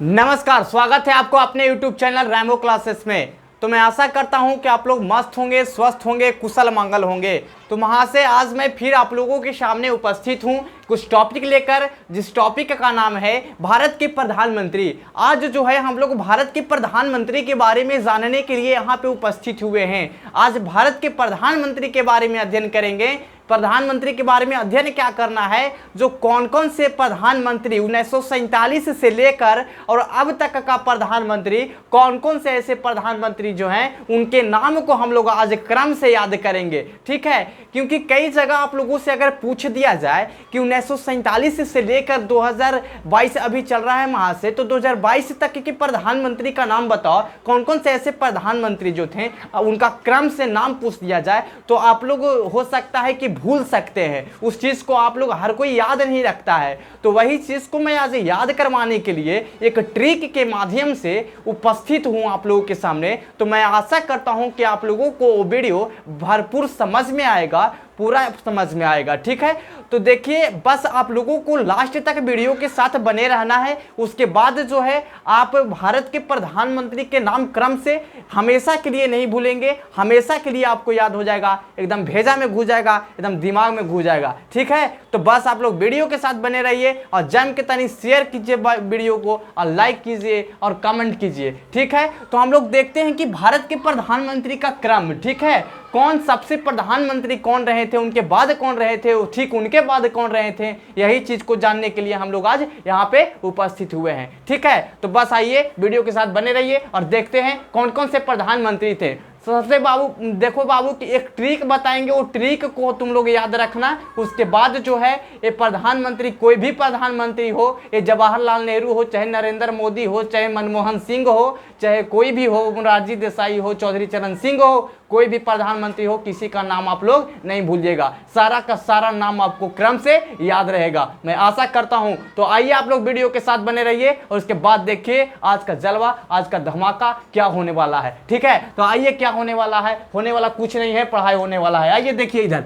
नमस्कार, स्वागत है आपको अपने YouTube चैनल रैमो क्लासेस में। तो मैं आशा करता हूं कि आप लोग मस्त होंगे, स्वस्थ होंगे, कुशल मंगल होंगे। तो वहां से आज मैं फिर आप लोगों के सामने उपस्थित हूं कुछ टॉपिक लेकर, जिस टॉपिक का नाम है भारत के प्रधानमंत्री। आज जो है हम लोग भारत के प्रधानमंत्री के बारे में जानने के लिए यहाँ पे उपस्थित हुए हैं। आज भारत के प्रधानमंत्री के बारे में अध्ययन करेंगे। प्रधानमंत्री के बारे में अध्ययन क्या करना है, जो कौन कौन से प्रधानमंत्री 1947 से लेकर और अब तक का प्रधानमंत्री, कौन कौन से ऐसे प्रधानमंत्री जो हैं उनके नाम को हम लोग आज क्रम से याद करेंगे। ठीक है, क्योंकि कई जगह आप लोगों से अगर पूछ दिया जाए कि 1947 से लेकर 2022 अभी चल रहा है वहां से, तो 2022 तक के प्रधानमंत्री का नाम बताओ, कौन कौन से ऐसे प्रधानमंत्री जो थे उनका क्रम से नाम पूछ दिया जाए, तो आप लोग हो सकता है कि भूल सकते हैं। उस चीज को आप लोग हर कोई याद नहीं रखता है। तो वही चीज को मैं आज याद करवाने के लिए एक ट्रिक के माध्यम से उपस्थित हूं आप लोगों के सामने। तो मैं आशा करता हूं कि आप लोगों को वो वीडियो भरपूर समझ में आएगा, पूरा समझ में आएगा। ठीक है, तो देखिए, बस आप लोगों को लास्ट तक वीडियो के साथ बने रहना है। उसके बाद जो है आप भारत के प्रधानमंत्री के नाम क्रम से हमेशा के लिए नहीं भूलेंगे, हमेशा के लिए आपको याद हो जाएगा, एकदम भेजा में घुस जाएगा, एकदम दिमाग में घुस जाएगा। ठीक है, तो बस आप लोग वीडियो के साथ बने रहिए और जम के तनी शेयर कीजिए वीडियो को, और लाइक कीजिए और कमेंट कीजिए। ठीक है, तो हम लोग देखते हैं कि भारत के प्रधानमंत्री का क्रम, ठीक है, कौन सबसे प्रधानमंत्री कौन रहे थे, उनके बाद कौन रहे थे, ठीक उनके बाद कौन रहे थे, यही चीज को जानने के लिए हम लोग आज यहाँ पे उपस्थित हुए हैं। ठीक है, तो बस आइए वीडियो के साथ बने रहिए और देखते हैं कौन कौन से प्रधानमंत्री थे। सबसे बाबू देखो बाबू कि एक ट्रिक बताएंगे, वो ट्रिक को तुम लोग याद रखना। उसके बाद जो है ये प्रधानमंत्री, कोई भी प्रधानमंत्री हो, ये जवाहरलाल नेहरू हो, चाहे नरेंद्र मोदी हो, चाहे मनमोहन सिंह हो, चाहे कोई भी हो, मोरारजी देसाई हो, चौधरी चरण सिंह हो, कोई भी प्रधानमंत्री हो, किसी का नाम आप लोग नहीं भूलिएगा। सारा का सारा नाम आपको क्रम से याद रहेगा, मैं आशा करता हूं। तो आइए आप लोग वीडियो के साथ बने रहिए और उसके बाद देखिए आज का जलवा, आज का धमाका क्या होने वाला है। ठीक है, तो आइए क्या होने वाला है, होने वाला कुछ नहीं है, पढ़ाई होने वाला है। आइए देखिए, इधर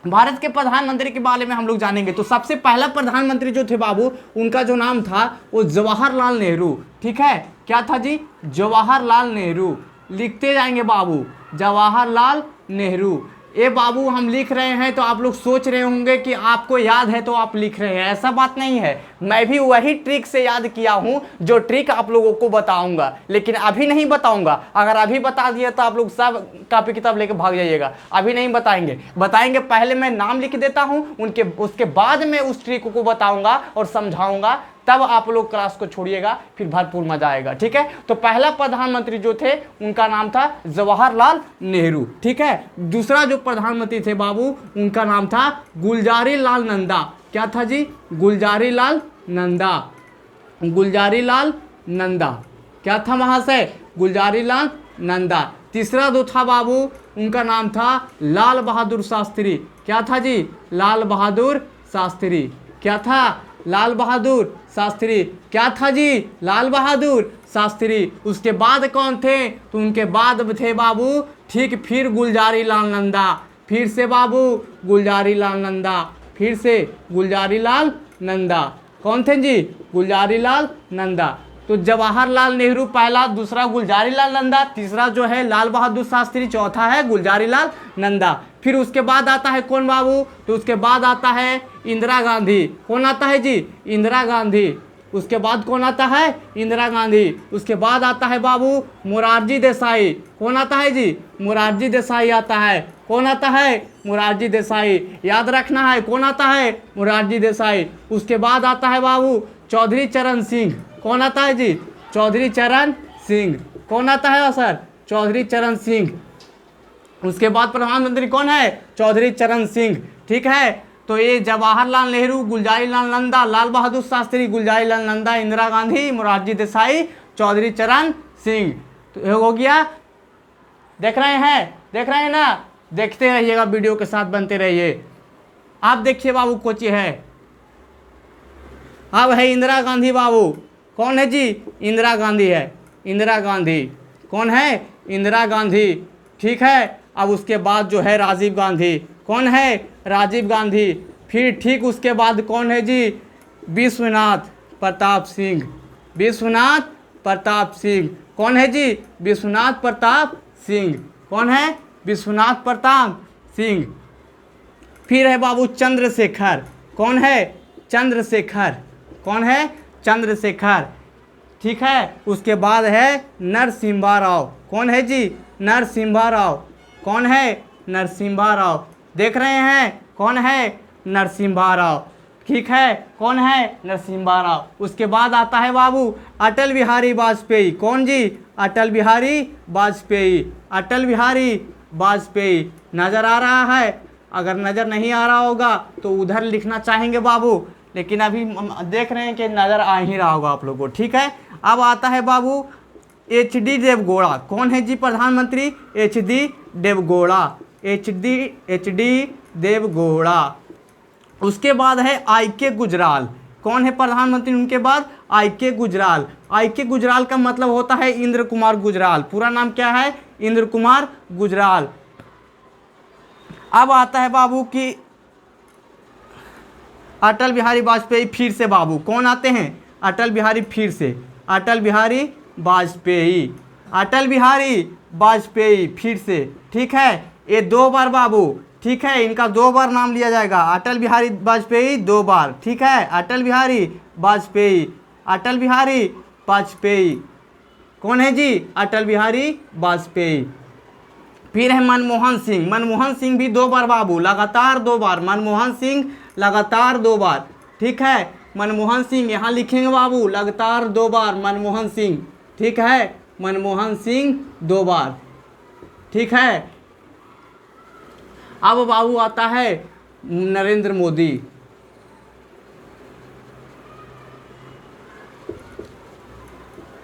भारत के प्रधानमंत्री के बारे में हम लोग जानेंगे। तो सबसे पहला प्रधानमंत्री जो थे बाबू, उनका जो नाम था वो जवाहरलाल नेहरू। ठीक है, क्या था जी? जवाहरलाल नेहरू। लिखते जाएंगे बाबू, जवाहरलाल नेहरू। ये बाबू हम लिख रहे हैं तो आप लोग सोच रहे होंगे कि आपको याद है तो आप लिख रहे हैं, ऐसा बात नहीं है। मैं भी वही ट्रिक से याद किया हूं जो ट्रिक आप लोगों को बताऊंगा, लेकिन अभी नहीं बताऊंगा। अगर अभी बता दिया तो आप लोग सब कॉपी किताब लेके भाग जाइएगा। अभी नहीं बताएंगे, पहले मैं नाम लिख देता हूं, उसके बाद में उस ट्रिक को बताऊंगा और समझाऊंगा, तब आप लोग क्लास को छोड़िएगा, फिर भरपूर मजा आएगा। ठीक है, तो पहला प्रधानमंत्री जो थे उनका नाम था जवाहरलाल नेहरू। ठीक है, दूसरा जो प्रधानमंत्री थे बाबू, उनका नाम था गुलजारी लाल नंदा। क्या था जी? गुलजारी लाल नंदा। गुलजारी लाल नंदा क्या था वहां से? गुलजारी लाल नंदा। तीसरा जो था बाबू, उनका नाम था लाल बहादुर शास्त्री। क्या था जी? लाल बहादुर शास्त्री। क्या था? लाल बहादुर शास्त्री। क्या था जी? लाल बहादुर शास्त्री। उसके बाद कौन थे? तो उनके बाद थे बाबू, ठीक, फिर गुलजारी लाल नंदा। फिर से बाबू गुलजारी लाल नंदा, फिर से गुलजारी लाल नंदा। कौन थे जी? गुलजारी लाल नंदा। तो जवाहरलाल नेहरू पहला, दूसरा गुलजारी लाल नंदा, तीसरा जो है लाल बहादुर शास्त्री, चौथा है गुलजारी लाल नंदा। फिर उसके बाद आता है कौन बाबू? तो उसके बाद आता है इंदिरा गांधी। कौन आता है जी? इंदिरा गांधी। उसके बाद कौन आता है? इंदिरा गांधी। उसके बाद आता है बाबू मोरारजी देसाई। कौन आता है जी? मोरारजी देसाई आता है। कौन आता है? मोरारजी देसाई। याद रखना है, कौन आता है? मोरारजी देसाई। उसके बाद आता है बाबू चौधरी चरण सिंह। कौन आता है जी? चौधरी चरण सिंह। कौन आता है सर? चौधरी चरण सिंह। उसके बाद प्रधानमंत्री कौन है? चौधरी चरण सिंह। ठीक है, तो ये जवाहरलाल नेहरू, गुलजारी लाल नंदा, लाल बहादुर शास्त्री, गुलजारी लाल नंदा, इंदिरा गांधी, मोरारजी देसाई, चौधरी चरण सिंह। तो हो गया। देख रहे हैं ना? देखते रहिएगा, वीडियो के साथ बनते रहिए। आप देखिए बाबू, कोची है, अब है इंदिरा गांधी बाबू। कौन है जी? इंदिरा गांधी है। इंदिरा गांधी कौन है? इंदिरा गांधी। ठीक है, अब उसके बाद जो है राजीव गांधी। कौन है? राजीव गांधी। फिर ठीक उसके बाद कौन है जी, विश्वनाथ प्रताप सिंह। विश्वनाथ प्रताप सिंह कौन है जी, विश्वनाथ प्रताप सिंह। कौन है, विश्वनाथ प्रताप सिंह। फिर है बाबू चंद्रशेखर। कौन है, चंद्रशेखर। कौन है, चंद्रशेखर। ठीक है, उसके बाद है नरसिम्हा राव। कौन है जी, नरसिम्हा राव। कौन है, नरसिम्हा राव। देख रहे हैं, कौन है, नरसिम्हा राव। ठीक है, कौन है, नरसिम्हा राव। उसके बाद आता है बाबू अटल बिहारी वाजपेयी। कौन जी, अटल बिहारी वाजपेयी। अटल बिहारी वाजपेयी नज़र आ रहा है? अगर नज़र नहीं आ रहा होगा तो उधर लिखना चाहेंगे बाबू, लेकिन अभी देख रहे हैं कि नज़र आ ही रहा होगा आप लोगों को। ठीक है, अब आता है बाबू HD देवगौड़ा। कौन है जी प्रधानमंत्री, HD देवगौड़ा। HD देवगौड़ा। उसके बाद है IK गुजराल। कौन है प्रधानमंत्री उनके बाद, IK गुजराल। IK गुजराल का मतलब होता है इंद्र कुमार गुजराल। पूरा नाम क्या है, इंद्र कुमार गुजराल। अब आता है बाबू कि अटल बिहारी वाजपेयी। फिर से बाबू कौन आते हैं, अटल बिहारी। फिर से अटल बिहारी वाजपेयी। अटल बिहारी वाजपेयी फिर से। ठीक है, ये 2 बार बाबू। ठीक है, इनका 2 बार नाम लिया जाएगा। अटल बिहारी वाजपेयी 2 बार। ठीक है, अटल बिहारी वाजपेयी। अटल बिहारी वाजपेयी। कौन है जी, अटल बिहारी वाजपेयी। फिर है मनमोहन सिंह। मनमोहन सिंह भी 2 बार बाबू, लगातार 2 बार। मनमोहन सिंह लगातार 2 बार। ठीक है, मनमोहन सिंह यहाँ लिखेंगे बाबू, लगातार 2 बार मनमोहन सिंह। ठीक है, मनमोहन सिंह 2 बार। ठीक है, अब बाबू आता है नरेंद्र मोदी।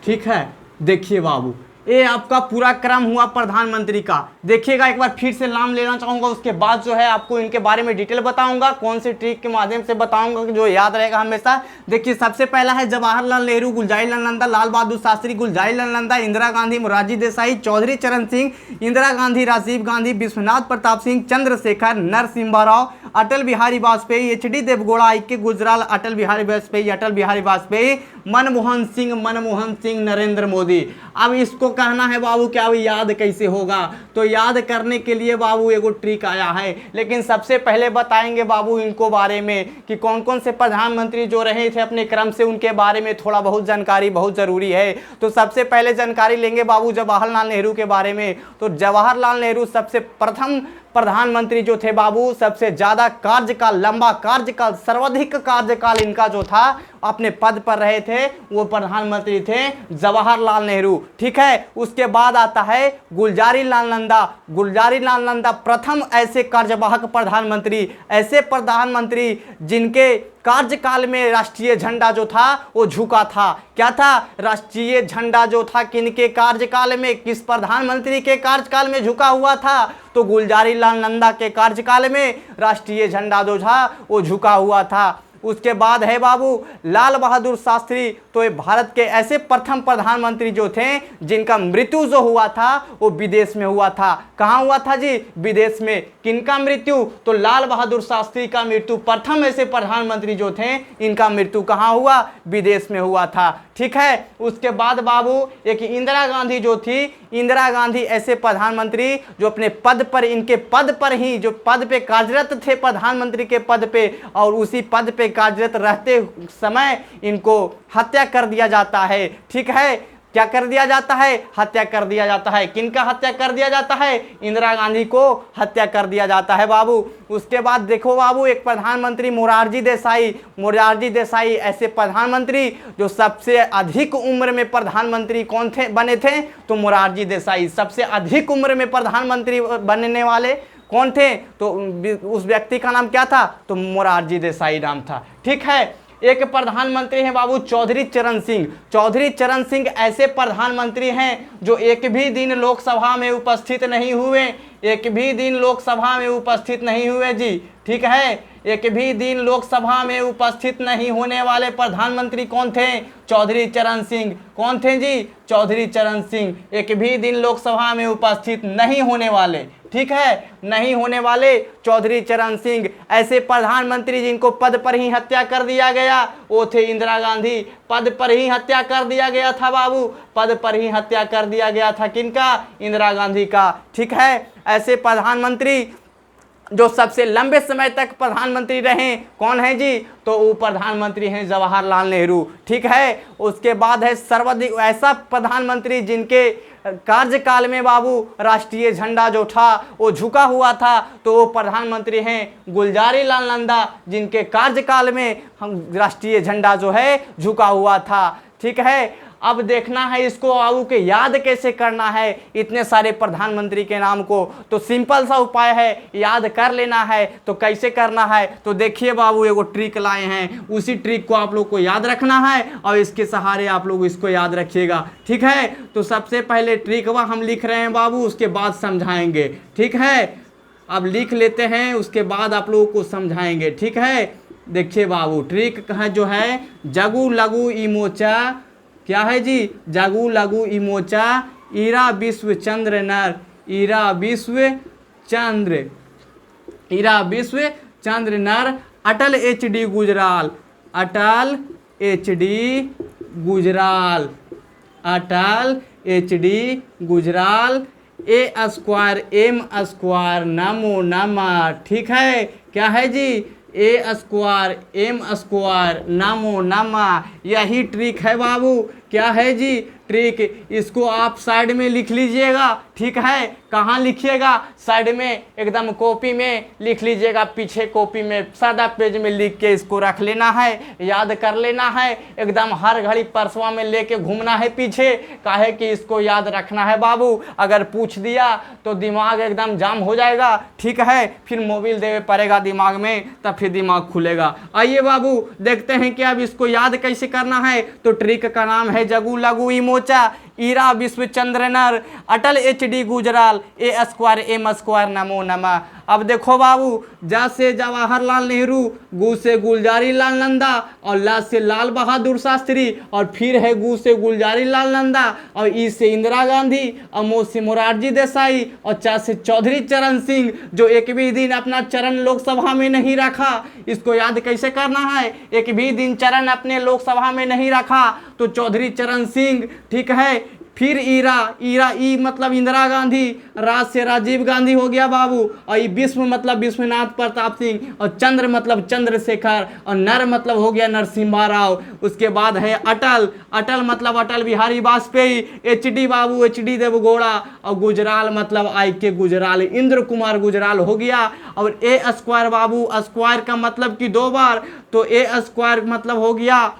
ठीक है, देखिए बाबू, ये आपका पूरा क्रम हुआ प्रधानमंत्री का। देखिएगा, एक बार फिर से नाम लेना चाहूँगा, उसके बाद जो है आपको इनके बारे में डिटेल बताऊंगा, कौन सी ट्रिक के माध्यम से बताऊंगा कि जो याद रहेगा हमेशा। देखिए, सबसे पहला है जवाहरलाल नेहरू, गुलजारीलाल नंदा, लाल बहादुर शास्त्री, गुलजारीलाल नंदा, इंदिरा गांधी, मोरारजी देसाई, चौधरी चरण सिंह, इंदिरा गांधी, राजीव गांधी, विश्वनाथ प्रताप सिंह, चंद्रशेखर, नरसिम्हा राव, अटल बिहारी वाजपेयी, HD देवगौड़ा, IK गुजराल, अटल बिहारी वाजपेयी, अटल बिहारी वाजपेयी, मनमोहन सिंह, नरेंद्र मोदी। अब इसको कहना है बाबू क्या याद कैसे होगा, तो याद करने के लिए बाबू एगो ट्रिक आया है। लेकिन सबसे पहले बताएंगे बाबू इनको बारे में कि कौन कौन से प्रधानमंत्री जो रहे थे अपने क्रम से, उनके बारे में थोड़ा बहुत जानकारी बहुत ज़रूरी है। तो सबसे पहले जानकारी लेंगे बाबू जवाहरलाल नेहरू के बारे में। तो जवाहरलाल नेहरू सबसे प्रथम प्रधानमंत्री जो थे बाबू, सबसे ज़्यादा कार्यकाल, लंबा कार्यकाल, सर्वाधिक कार्यकाल इनका जो था अपने पद पर रहे थे, वो प्रधानमंत्री थे जवाहरलाल नेहरू। ठीक है, उसके बाद आता है गुलजारीलाल नंदा। गुलजारीलाल नंदा प्रथम ऐसे कार्यवाहक प्रधानमंत्री, ऐसे प्रधानमंत्री जिनके कार्यकाल में राष्ट्रीय झंडा जो था वो झुका था। क्या था, राष्ट्रीय झंडा जो था किनके कार्यकाल में, किस प्रधानमंत्री के कार्यकाल में झुका हुआ था, तो गुलजारीलाल नंदा के कार्यकाल में राष्ट्रीय झंडा जो था वो झुका हुआ था। उसके बाद है बाबू लाल बहादुर शास्त्री। तो ये भारत के ऐसे प्रथम प्रधानमंत्री जो थे जिनका मृत्यु जो हुआ था वो विदेश में हुआ था। कहाँ हुआ था जी, विदेश में। किनका मृत्यु, तो लाल बहादुर शास्त्री का मृत्यु। प्रथम ऐसे प्रधानमंत्री जो थे इनका मृत्यु कहाँ हुआ, विदेश में हुआ था। ठीक है, उसके बाद बाबू एक इंदिरा गांधी जो थी, इंदिरा गांधी ऐसे प्रधानमंत्री जो अपने पद पर, इनके पद पर ही, जो पद पे कार्यरत थे प्रधानमंत्री के पद पे, और उसी पद पे कार्यरत रहते समय इनको हत्या कर दिया जाता है। ठीक है, क्या कर दिया जाता है, हत्या कर दिया जाता है। किनका हत्या कर दिया जाता है, इंदिरा गांधी को हत्या कर दिया जाता है बाबू। उसके बाद देखो बाबू एक प्रधानमंत्री मोरारजी देसाई। मोरारजी देसाई ऐसे प्रधानमंत्री जो सबसे अधिक उम्र में प्रधानमंत्री कौन थे, बने थे, तो मोरारजी देसाई सबसे अधिक उम्र में प्रधानमंत्री बनने वाले कौन थे, तो उस व्यक्ति का नाम क्या था, तो मोरारजी देसाई नाम था। ठीक है, एक प्रधानमंत्री हैं बाबू चौधरी चरण सिंह। चौधरी चरण सिंह ऐसे प्रधानमंत्री हैं जो एक भी दिन लोकसभा में उपस्थित नहीं हुए, एक भी दिन लोकसभा में उपस्थित नहीं हुए जी। ठीक है, एक भी दिन लोकसभा में उपस्थित नहीं होने वाले प्रधानमंत्री कौन थे? चौधरी चरण सिंह। कौन थे जी? चौधरी चरण सिंह। एक भी दिन लोकसभा में उपस्थित नहीं होने वाले, ठीक है, नहीं होने वाले चौधरी चरण सिंह। ऐसे प्रधानमंत्री जिनको पद पर ही हत्या कर दिया गया वो थे इंदिरा गांधी। पद पर ही हत्या कर दिया गया था बाबू, पद पर ही हत्या कर दिया गया था किनका? इंदिरा गांधी का, ठीक है। ऐसे प्रधानमंत्री जो सबसे लंबे समय तक प्रधानमंत्री रहे कौन है जी? तो वो प्रधानमंत्री हैं जवाहरलाल नेहरू, ठीक है। उसके बाद है सर्वाधिक ऐसा प्रधानमंत्री जिनके कार्यकाल में बाबू राष्ट्रीय झंडा जो था वो झुका हुआ था, तो वो प्रधानमंत्री हैं गुलजारी लाल नंदा, जिनके कार्यकाल में हम राष्ट्रीय झंडा जो है झुका हुआ था, ठीक है। अब देखना है इसको बाबू के याद कैसे करना है इतने सारे प्रधानमंत्री के नाम को। तो सिंपल सा उपाय है, याद कर लेना है। तो कैसे करना है? तो देखिए बाबू, एगो ट्रिक लाए हैं, उसी ट्रिक को आप लोग को याद रखना है और इसके सहारे आप लोग इसको याद रखिएगा, ठीक है। तो सबसे पहले ट्रिक वह हम लिख रहे हैं बाबू, उसके बाद समझाएंगे, ठीक है। अब लिख लेते हैं, उसके बाद आप लोगों को समझाएंगे, ठीक है। देखिए बाबू, ट्रिक जो है जगू लघु इमोचा, क्या है जी? जगू लघु इमोचा ईरा विश्व चंद्र नर, ईरा विश्व चंद्र नर अटल HD गुजराल, अटल HD गुजराल, अटल HD गुजराल ए स्क्वायर एम स्क्वायर नमो नमः, ठीक है। क्या है जी? ए स्क्वायर एम स्क्वायर नमो नमः, यही ट्रिक है बाबू। क्या है जी? ट्रिक। इसको आप साइड में लिख लीजिएगा, ठीक है। कहाँ लिखिएगा? साइड में, एकदम कॉपी में लिख लीजिएगा, पीछे कॉपी में सादा पेज में लिख के इसको रख लेना है, याद कर लेना है। एकदम हर घड़ी परसवा में लेके घूमना है पीछे, काहे कि इसको याद रखना है बाबू। अगर पूछ दिया तो दिमाग एकदम जाम हो जाएगा, ठीक है। फिर मोबाइल देवे पड़ेगा दिमाग में, तब फिर दिमाग खुलेगा। आइए बाबू देखते हैं कि अब इसको याद कैसे करना है। तो ट्रिक का नाम है जगू लघु इमोचा ईरा विश्व चंद्र नर अटल HD गुजराल ए स्क्वायर एम स्क्वायर नमो नमः। अब देखो बाबू, जा से जवाहरलाल नेहरू, गु से गुलजारी लाल नंदा और ला से लाल बहादुर शास्त्री और फिर है गु से गुलजारी लाल नंदा और ई से इंदिरा गांधी और मो से मोरारजी देसाई और चा से चौधरी चरण सिंह, जो एक भी दिन अपना चरण लोकसभा में नहीं रखा। इसको याद कैसे करना है? एक भी दिन चरण अपने लोकसभा में नहीं रखा तो चौधरी चरण सिंह, ठीक है। फिर ईरा, ईरा ई मतलब इंदिरा गांधी, राज से राजीव गांधी हो गया बाबू, और ये विश्व मतलब विश्वनाथ प्रताप सिंह, और चंद्र मतलब चंद्रशेखर, और नर मतलब हो गया नरसिम्हा राव। उसके बाद है अटल, अटल मतलब अटल बिहारी वाजपेयी, HD बाबू HD देवगौड़ा, और गुजराल मतलब IK गुजराल, इंद्र कुमार गुजराल हो गया। और ए स्क्वायर बाबू, स्क्वायर का मतलब कि 2 बार, तो ए स्क्वायर मतलब हो गया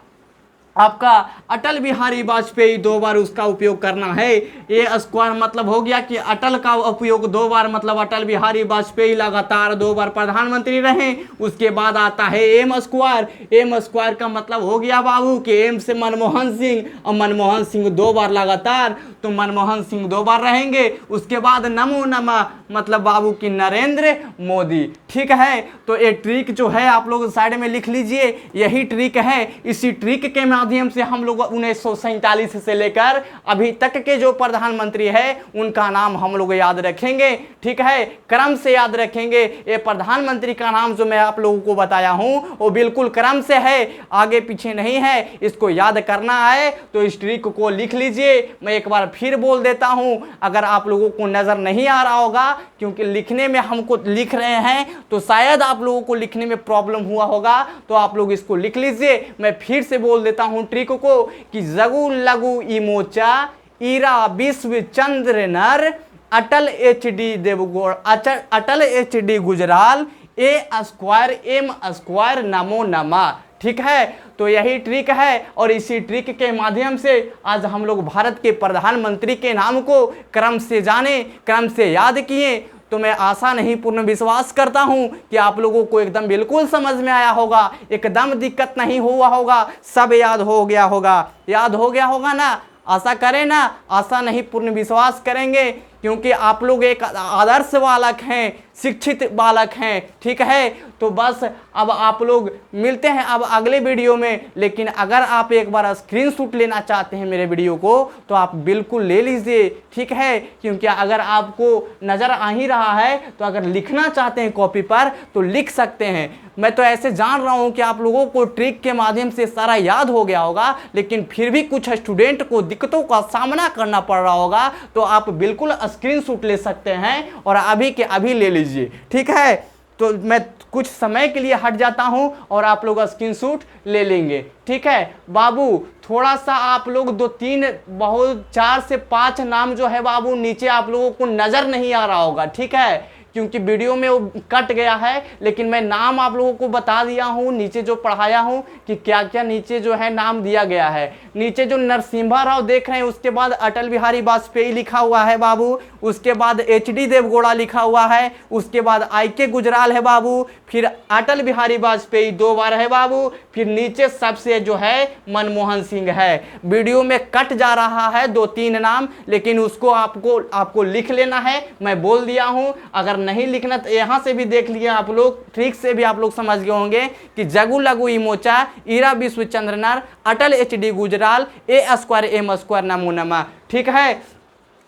आपका अटल बिहारी वाजपेयी, 2 बार उसका उपयोग करना है। ए स्क्वायर मतलब हो गया कि अटल का उपयोग 2 बार, मतलब अटल बिहारी वाजपेयी लगातार 2 बार प्रधानमंत्री रहे। उसके बाद आता है एम स्क्वायर, एम स्क्वायर का मतलब हो गया बाबू कि एम से मनमोहन सिंह, और मनमोहन सिंह 2 बार लगातार, तो मनमोहन सिंह 2 बार रहेंगे। उसके बाद नमो नमः मतलब बाबू की नरेंद्र मोदी, ठीक है। तो ये ट्रिक जो है आप लोग साइड में लिख लीजिए, यही ट्रिक है। इसी ट्रिक के माध्यम से हम लोग 1947 से लेकर अभी तक के जो प्रधानमंत्री है उनका नाम हम लोग याद रखेंगे, ठीक है। क्रम से याद रखेंगे। ये प्रधानमंत्री का नाम जो मैं आप लोगों को बताया हूं वो बिल्कुल क्रम से है, आगे पीछे नहीं है। इसको याद करना है तो इस ट्रिक को लिख लीजिए। मैं एक बार फिर बोल देता हूं, अगर आप लोगों को नजर नहीं आ रहा होगा, क्योंकि लिखने में हमको लिख रहे हैं तो शायद आप लोगों को लिखने में प्रॉब्लम हुआ होगा, तो आप लोग इसको लिख लीजिए। मैं फिर से बोल देता हूं ट्रिक को कि जगू लघु इमोचा ईरा विश्व चंद्र नर अटल HD देवगौड़, अटल HD गुजराल ए स्क्वायर एम स्क्वायर नमो नमः, ठीक है। तो यही ट्रिक है और इसी ट्रिक के माध्यम से आज हम लोग भारत के प्रधानमंत्री के नाम को क्रम से जाने, क्रम से याद किए। तो मैं आशा नहीं पूर्ण विश्वास करता हूं कि आप लोगों को एकदम बिल्कुल समझ में आया होगा, एकदम दिक्कत नहीं हुआ होगा, सब याद हो गया होगा, याद हो गया होगा ना? आशा करें ना, आशा नहीं पूर्ण विश्वास करेंगे क्योंकि आप लोग एक आदर्श बालक हैं, शिक्षित बालक हैं, ठीक है। तो बस अब आप लोग मिलते हैं अब अगले वीडियो में। लेकिन अगर आप एक बार स्क्रीनशॉट लेना चाहते हैं मेरे वीडियो को तो आप बिल्कुल ले लीजिए, ठीक है। क्योंकि अगर आपको नज़र आ ही रहा है तो अगर लिखना चाहते हैं कॉपी पर तो लिख सकते हैं। मैं तो ऐसे जान रहा हूं कि आप लोगों को ट्रिक के माध्यम से सारा याद हो गया होगा, लेकिन फिर भी कुछ स्टूडेंट को दिक्कतों का सामना करना पड़ रहा होगा, तो आप बिल्कुल स्क्रीनशॉट ले सकते हैं और अभी के अभी ले लीजिए, ठीक है। तो मैं कुछ समय के लिए हट जाता हूं और आप लोग स्क्रीनशॉट ले लेंगे, ठीक है। बाबू थोड़ा सा आप लोग 2-3 बहुत 4 से 5 नाम जो है बाबू नीचे आप लोगों को नज़र नहीं आ रहा होगा, ठीक है, क्योंकि वीडियो में वो कट गया है। लेकिन मैं नाम आप लोगों को बता दिया हूँ, नीचे जो पढ़ाया हूँ कि क्या क्या नीचे जो है नाम दिया गया है। नीचे जो नरसिम्हा राव देख रहे हैं, उसके बाद अटल बिहारी वाजपेयी लिखा हुआ है बाबू, उसके बाद HD देवगौड़ा लिखा हुआ है, उसके बाद IK गुजराल है बाबू, फिर अटल बिहारी वाजपेयी 2 बार है बाबू, फिर नीचे सबसे जो है मनमोहन सिंह है। वीडियो में कट जा रहा है 2-3 नाम, लेकिन उसको आपको लिख लेना है, मैं बोल दिया हूँ। अगर नहीं लिखना तो यहाँ से भी देख लिया आप लोग, ट्रिक से भी आप लोग समझ गए होंगे कि जगू लगू इमोचा, ईरा विश्वचंद्रनर, अटल HD गुजराल, A² नमो नमः, ठीक है।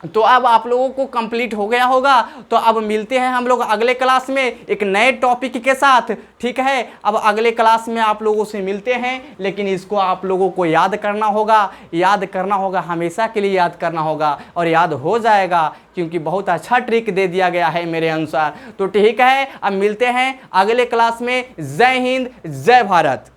तो अब आप लोगों को कंप्लीट हो गया होगा। तो अब मिलते हैं हम लोग अगले क्लास में एक नए टॉपिक के साथ, ठीक है। अब अगले क्लास में आप लोगों से मिलते हैं, लेकिन इसको आप लोगों को याद करना होगा, हमेशा के लिए याद करना होगा और याद हो जाएगा, क्योंकि बहुत अच्छा ट्रिक दे दिया गया है मेरे अनुसार। तो ठीक है, अब मिलते हैं अगले क्लास में। जय हिंद, जय भारत।